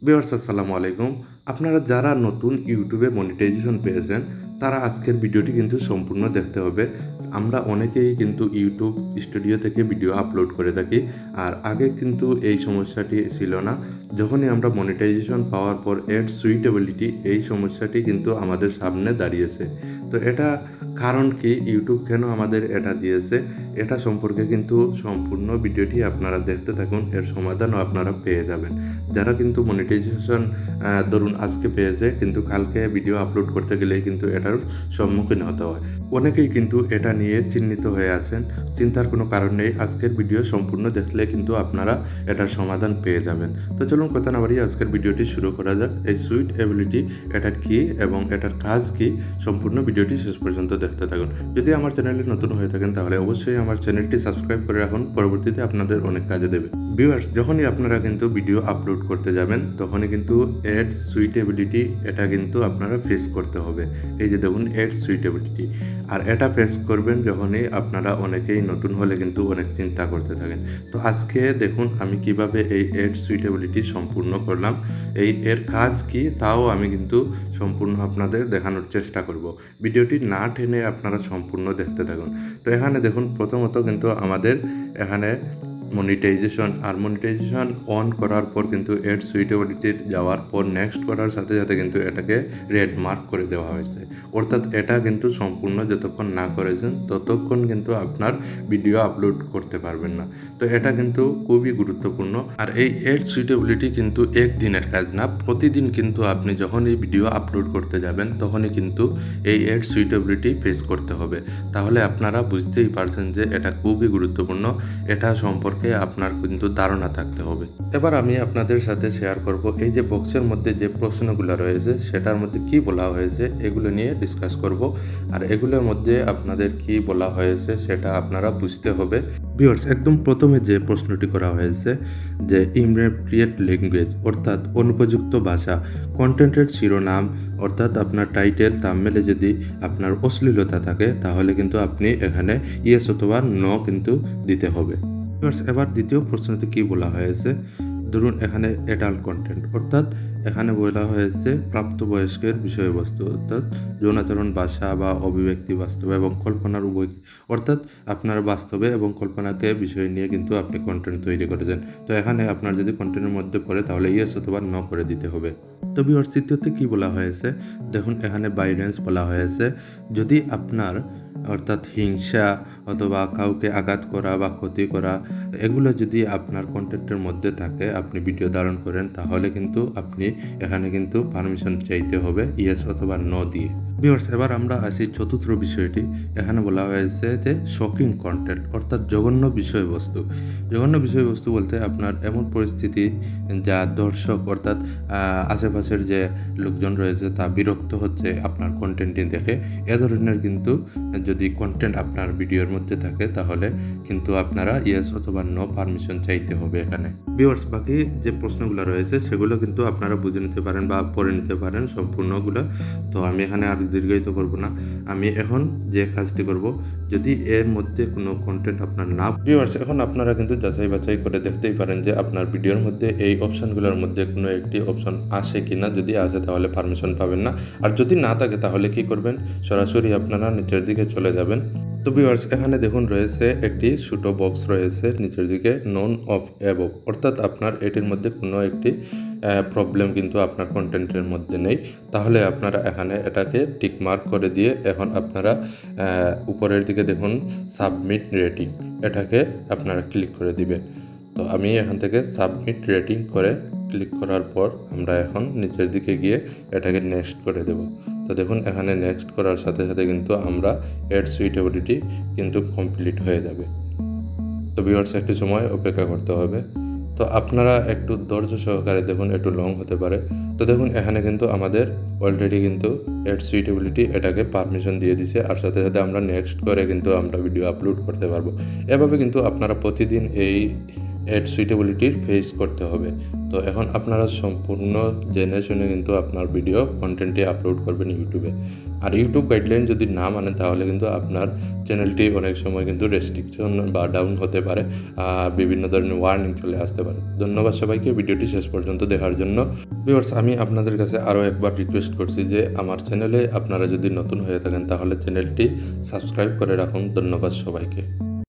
Viewers আসসালামু আলাইকুম। আপনারা যারা নতুন ইউটিউবে মনিটাইজেশন পেয়েছেন, তারা আজকের ভিডিওটি কিন্তু সম্পূর্ণ দেখতে হবে। আমরা অনেকেই কিন্তু ইউটিউব স্টুডিও থেকে ভিডিও আপলোড করে থাকি। আর আগে কিন্তু এই সমস্যাটি ছিল না। যখনই আমরা মনিটাইজেশন পাওয়ার পর এড সুইটেবিলিটি এই সমস্যাটি কিন্তু আমাদের সামনে দাঁড়িয়েছে। তো এটা কারণ কি? ইউটিউব কেন আমাদের এটা দিয়েছে? এটা সম্পর্কে কিন্তু সম্পূর্ণ ভিডিওটি আপনারা দেখতে থাকুন। এর সমাধানও আপনারা পেয়ে যাবেন। যারা কিন্তু মনিটাইজেশন ধরুন আজকে পেয়েছে কিন্তু কালকে ভিডিও আপলোড করতে গেলেই কিন্তু এটার সম্মুখীন হতে হয়। অনেকেই কিন্তু এটা নিয়ে চিন্তিত হয়ে আছেন। চিন্তার কোনো কারণ নেই। আজকের ভিডিও সম্পূর্ণ দেখলে কিন্তু আপনারা এটার সমাধান পেয়ে যাবেন। তো চলুন কথা না বাড়িয়ে আজকের ভিডিওটি শুরু করা যাক। এই সুইটেবিলিটি এটা কী এবং এটার কাজ কী, সম্পূর্ণ ভিডিওটি শেষ পর্যন্ত দেখতে থাকুন। যদি আমার চ্যানেলে নতুন হয়ে থাকেন তাহলে অবশ্যই আমার চ্যানেলটি সাবস্ক্রাইব করে রাখুন, পরবর্তীতে আপনাদের অনেক কাজে দেবে। ভিউয়ার্স, যখনই আপনারা কিন্তু ভিডিও আপলোড করতে যাবেন তখনই কিন্তু অ্যাড সুইটেবিলিটি এটা কিন্তু আপনারা ফেস করতে হবে। এই যে দেখুন অ্যাড সুইটেবিলিটি, আর এটা ফেস করবেন যখনই আপনারা অনেকেই নতুন হলে কিন্তু অনেক চিন্তা করতে থাকেন। তো আজকে দেখুন আমি কিভাবে এই অ্যাড সুইটেবিলিটি সম্পূর্ণ করলাম, এর কাজ কি তাও আমি কিন্তু সম্পূর্ণ আপনাদের দেখানোর চেষ্টা করব। ভিডিওটি না টেনে আপনারা সম্পূর্ণ দেখতে থাকুন। তো এখানে দেখুন প্রথমত কিন্তু আমাদের এখানে মনিটাইজেশন অন করার পর কিন্তু এড সুইটেবিলিটি যাওয়ার পর নেক্সট করার সাথে সাথে কিন্তু এটাকে রেড মার্ক করে দেওয়া হয়েছে। অর্থাৎ এটা কিন্তু সম্পূর্ণ যতক্ষণ না করেছেন ততক্ষণ কিন্তু আপনার ভিডিও আপলোড করতে পারবেন না। তো এটা কিন্তু খুবই গুরুত্বপূর্ণ। আর এই এড সুইটেবিলিটি কিন্তু একদিনের কাজ না, প্রতিদিন কিন্তু আপনি যখনই ভিডিও আপলোড করতে যাবেন তখনই কিন্তু এই এড সুইটেবিলিটি ফেস করতে হবে। তাহলে আপনারা বুঝতেই পারছেন যে এটা খুবই গুরুত্বপূর্ণ। এটা সম্পর্কে আপনার কিন্তু ধারণা থাকতে হবে। এবার আমি আপনাদের সাথে শেয়ার করব এই যে বক্সের মধ্যে যে প্রশ্নগুলো রয়েছে সেটার মধ্যে কি বলা হয়েছে এগুলো নিয়ে ডিসকাস করব। আর এগুলোর মধ্যে আপনাদের কি বলা হয়েছে সেটা আপনারা বুঝতে হবে। ভিউয়ার্স, একদম প্রথমে যে প্রশ্নটি করা হয়েছে যে ইনঅ্যাপ্রোপ্রিয়েট ল্যাঙ্গুয়েজ অর্থাৎ অনুপযুক্ত ভাষা, কন্টেন্টের শিরোনাম অর্থাৎ আপনার টাইটেল থাম্বনেলে যদি আপনার অশ্লীলতা থাকে তাহলে কিন্তু আপনি এখানে ইয়েস অথবা নো কিন্তু দিতে হবে। এবার দ্বিতীয় প্রশ্নতে কি বলা হয়েছে, ধরুন এখানে অ্যাডাল্ট কন্টেন্ট অর্থাৎ এখানে বলা হয়েছে প্রাপ্তবয়স্কের বিষয়বস্তু অর্থাৎ যৌনাচরণ, ভাষা বা অভিব্যক্তি বাস্তবে এবং কল্পনার উভয়, অর্থাৎ আপনার বাস্তবে এবং কল্পনাকে বিষয় নিয়ে কিন্তু আপনি কন্টেন্ট তৈরি করেছেন। তো এখানে আপনার যদি কন্টেন্টের মধ্যে পড়ে তাহলে ইয়েস অথবা নো করে দিতে হবে। তো ভিউয়ার্স, তৃতীয়তে কি বলা হয়েছে, দেখুন এখানে ভায়োলেন্স বলা হয়েছে। যদি আপনার অর্থাৎ হিংসা অথবা কাউকে আঘাত করা বা ক্ষতি করা এগুলো যদি আপনার কন্টেন্টের মধ্যে থাকে, আপনি ভিডিও ধারণ করেন, তাহলে কিন্তু আপনি এখানে কিন্তু পারমিশন চাইতে হবে ইয়েস অথবা নো দিয়ে। ভিউয়ার্স, এবার আমরা আসি চতুর্থ বিষয়টি। এখানে বলা হয়েছে যে শকিং কন্টেন্ট অর্থাৎ জঘন্য বিষয়বস্তু। জঘন্য বিষয়বস্তু বলতে আপনার এমন পরিস্থিতি যা দর্শক অর্থাৎ আশেপাশের যে লোকজন রয়েছে তা বিরক্ত হচ্ছে আপনার কন্টেন্টটি দেখে, এ ধরনের কিন্তু যদি কন্টেন্ট আপনার ভিডিওর মধ্যে থাকে তাহলে কিন্তু আপনারা ইয়েস অথবা নো পারমিশন চাইতে হবে এখানে। ভিউয়ার্স, বাকি যে প্রশ্নগুলো রয়েছে সেগুলো কিন্তু আপনারা বুঝে নিতে পারেন বা পড়ে নিতে পারেন সম্পূর্ণগুলো। তো আমি এখানে আর দীর্ঘায়িত করব না। আমি এখন যে কাজটি করব, যদি এর মধ্যে কোনো কন্টেন্ট আপনার না, ভিউয়ার্স এখন আপনারা কিন্তু যাচাই বাছাই করে দেখতেই পারেন যে আপনার ভিডিওর মধ্যে এই অপশানগুলোর মধ্যে কোনো একটি অপশন আসে কি না। যদি আসে তাহলে পারমিশন পাবেন না, আর যদি না থাকে তাহলে কি করবেন, সরাসরি আপনারা নিচের দিকে চলে যাবেন। তো ভিউয়ার্স, এখানে দেখুন রয়েছে একটি ছোটো বক্স রয়েছে নিচের দিকে, নন অফ অ্যাবভ, অর্থাৎ আপনার এটির মধ্যে কোনো একটি প্রবলেম কিন্তু আপনার কন্টেন্টের মধ্যে নেই। তাহলে আপনারা এখানে এটাকে টিক মার্ক করে দিয়ে এখন আপনারা উপরের দিকে দেখুন সাবমিট রেটিং, এটাকে আপনারা ক্লিক করে দিবেন। তো আমি এখান থেকে সাবমিট রেটিং করে ক্লিক করার পর আমরা এখন নিচের দিকে গিয়ে এটাকে নেক্সট করে দেব। তো দেখুন এখানে নেক্সট করার সাথে সাথে কিন্তু আমরা অ্যাড সুইটেবিলিটি কিন্তু কমপ্লিট হয়ে যাবে। তো ভিউয়ার্স, একটু সময় অপেক্ষা করতে হবে। তো আপনারা একটু ধৈর্য সহকারে দেখুন, একটু লং হতে পারে। তো দেখুন এখানে কিন্তু আমাদের অলরেডি কিন্তু অ্যাড সুইটেবিলিটি এটাকে পারমিশন দিয়ে দিছে, আর সাথে সাথে আমরা নেক্সট করে কিন্তু আমরা ভিডিও আপলোড করতে পারবো। এভাবে কিন্তু আপনারা প্রতিদিন এই অ্যাড সুইটেবিলিটির ফেস করতে হবে। তো এখন আপনারা সম্পূর্ণ জেনে শুনে কিন্তু আপনার ভিডিও কন্টেন্টটি আপলোড করবেন ইউটিউবে। আর ইউটিউব গাইডলাইন যদি না মানে তাহলে কিন্তু আপনার চ্যানেলটি অনেক সময় কিন্তু রেস্ট্রিকশন বা ডাউন হতে পারে, বিভিন্ন ধরনের ওয়ার্নিং চলে আসতে পারে। ধন্যবাদ সবাইকে ভিডিওটি শেষ পর্যন্ত দেখার জন্য। ভিউয়ার্স, আমি আপনাদের কাছে আরও একবার রিকোয়েস্ট করছি যে আমার চ্যানেলে আপনারা যদি নতুন হয়ে থাকেন তাহলে চ্যানেলটি সাবস্ক্রাইব করে রাখুন। ধন্যবাদ সবাইকে।